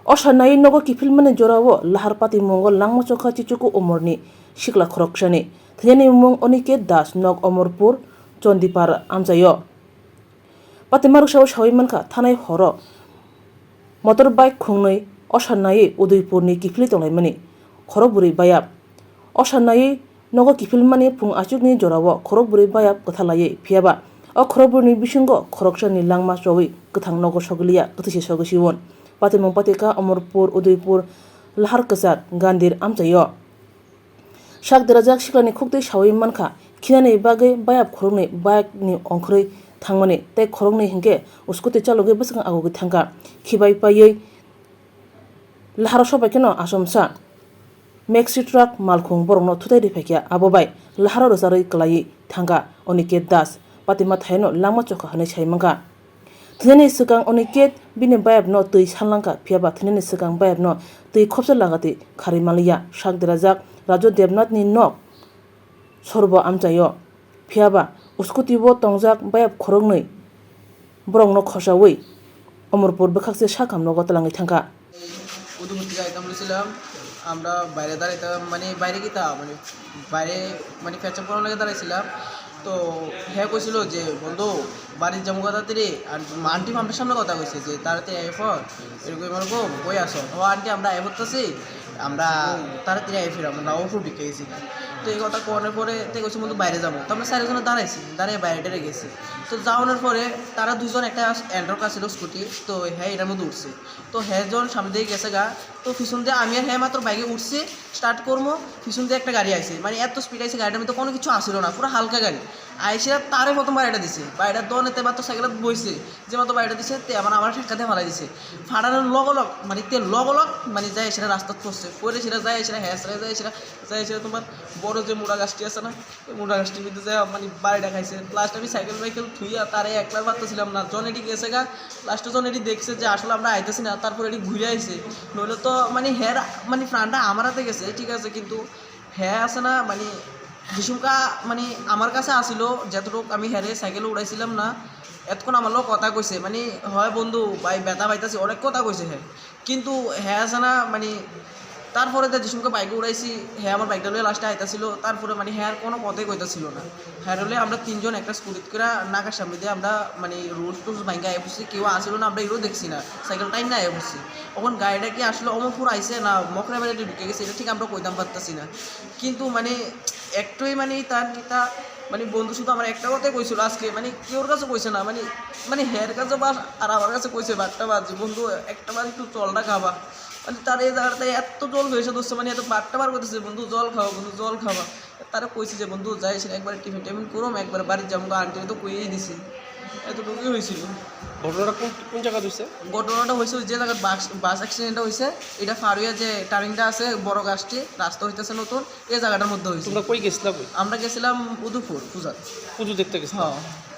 Osanai Nogo Kiphil mane jorawo Lahar pati mongol Langma Chokha Chichuku umurni Sikla Khoroksani Thene mong onike das nog Omorpur Chondipar amjayo pati maruk sawo sawi manka thanai horo motorbike khungnoi Osanai Udaipurni Kiphil tonglaimani Khorokburi bayap Osanai Nogo Kiphil mane pung achukni jorawo Khorokburi bayap kathalaye phiaba o Khorokburni bisingo Khoroksani Langma chawi kathang Nogo soglia kathisi sogosiwon pati mong patika Omorpur Udaipur Lahar kasat gandir amjayo sak derajak siklani khokdei sawi manka kinani bagai bayap khorokni bike ni ongkhroi thangmani tei khorokni hingke uskuti chaloge bwsakang agogi thangka khibai paiye Lahar sobaikeno asomsa maxi truck malkhung borokno thutai rifakya abobai Lahar rosaroi klai thangka onike das patima thaino Langma Chokha hanai saimangka Thene sikang oniket bini bayap no tui sanlangka phiaba thene sikang bayap no tui khopsa lagati kharimaliya sak derajak Rajo Devnath ni nok sorbo amjayo phiaba uskuti bo tongjak bayap khorognoi borokno khosawi Omorpur bkhakse sakam no gotlangi thangka উদুমতি যাইতাম বলেছিলাম আমরা বাইরে দাঁড়াইতাম মানে বাইরে গিতাম মানে বাইরে মানে ফ্যাচা পড়ার লাগে দাঁড়াইছিলাম তো হ্যাঁ কইছিল যে বন্ধু বাড়ির যাবো তাড়াতাড়ি আর আন্টি আমার সামনে কথা কইছে যে তাড়াতাড়ি আইফোন এরকম এরকম কই আসো ও আন্টি আমরা আই করতেছি আমরা তাড়াতাড়ি আই ফিরাম আমরা অফুর বিকে গেছি তো এই কথা কোয়ানোর পরে তে কইছে বন্ধু বাইরে যাবো তো আমরা চারিজনে দাঁড়াইছি দাঁড়িয়ে বাইরে গেছি তো যাওয়ানোর পরে তারা দুজন একটা অ্যান্ড্রয়েড কার ছিল স্কুটি তো হ্যাঁ এটার মধ্যে উঠছে তো হ্যাঁ যখন সামনে দিয়ে গেছে গা তো পিছন দিয়ে আমি আর হ্যাঁ মাত্র বাইকে উঠছি স্টার্ট করবো পিছন দিয়ে একটা গাড়ি আইছে মানে এত স্পিড আইছে গাড়িটার মধ্যে কোনো কিছু আসিল না পুরো হালকা গাড়ি আইসে তারে প্রথম বাড়িটা দিছে বাড়িটা দনেতে মাত্র সাইকেলত বইছে যে মাত্র বাড়িটা দিছে তে আমার ঠেকাতে ফালাই দিছে ফাটানোর লগলগ মানে তে লগলগ মানে যায় সেটা রাস্তা পড়ছে পরে সেটা যায় সেটা হ্যাঁ যায় সেটা তোমার বড় যে মুড়া গাছটি আছে না ওই মুড়া গাছটির মধ্যে যায় মানে বাড়িটা খাইছে লাস্ট আমি সাইকেল থুইয়া তারে একবার পারতেছিলাম না জন এটি গেছে গা লাস্টে জন এটি দেখছে যে আসলে আমরা আইতেছি না তারপর এটি ঘুরে আইছে নইলে তো মানে হ্যাঁ মানে প্রাণটা আমার হাতে গেছে ঠিক আছে কিন্তু হ্যাঁ আছে না মানে যিশুকা মানে আমার কাছে আসিল যতটুকু আমি হ্যারে সাইকেলে উড়াইছিলাম না এতক্ষণ আমার লোক কথা কইছে মানে হয় বন্ধু ভাই ব্যথা পাইতেছি অনেক কথা কইছে হ্যাঁ কিন্তু হ্যাঁ আছে না মানে তারপরে তো যিশুকে বাইকে উড়াইছি হ্যাঁ আমার বাইকটা লয়ে লাস্টে আইতাছিল তারপরে মানে হ্যাঁ কোনো কথাই কইতাছিল না হ্যাঁ হলে আমরা তিনজন একটা স্কুটিত করে নাকার সামনে দিয়ে আমরা মানে রোড টোড বাইকে আয় পড়ছি কেউ আসিল না আমরা এগুলো দেখছি না সাইকেল টাইম না আয় পড়ছি তখন গাড়িটা কি আসলে অমরপুর আইসে না মকরা বাড়িতে ঢুকে গেছে এটা ঠিক আমরা কইতাম পারতাছি না কিন্তু মানে একটুই মানে তা মানে বন্ধু শুধু আমার একটা কথাই কইছিল আজকে মানে কেউর কাছে কইছে না মানে মানে হের কাছে বা আর আমার কাছে কইছে বারটা বাজে বন্ধু একটা বার একটু জলটা খাবা মানে তার এই জায়গাটাতে এত জল হয়েছে দোস্ত মানে এত বারটা বার করতেছে বন্ধু জল খাওয়া বন্ধু জল খাওয়া তারা কইছে যে বন্ধু যাই সেটা একবার টিফিন টিফিন করুম একবার বাড়ির যাবো আন্টি তো কইয়েই দিছে এতটুকুই হয়েছিল ঘটনাটা কোন জায়গা হয়েছে ঘটনাটা হয়েছে যে জায়গায় বাস অ্যাক্সিডেন্টটা হয়েছে এটা ফারুয়া যে টার্নিংটা আছে বড় গাছটি রাস্তা হইতেছে নতুন এই জায়গাটার মধ্যে হয়েছে তোমরা কই গেছিলাম আমরা গেছিলাম উদয়পুর পূজা পুজো দেখতে গেছিলাম হ্যাঁ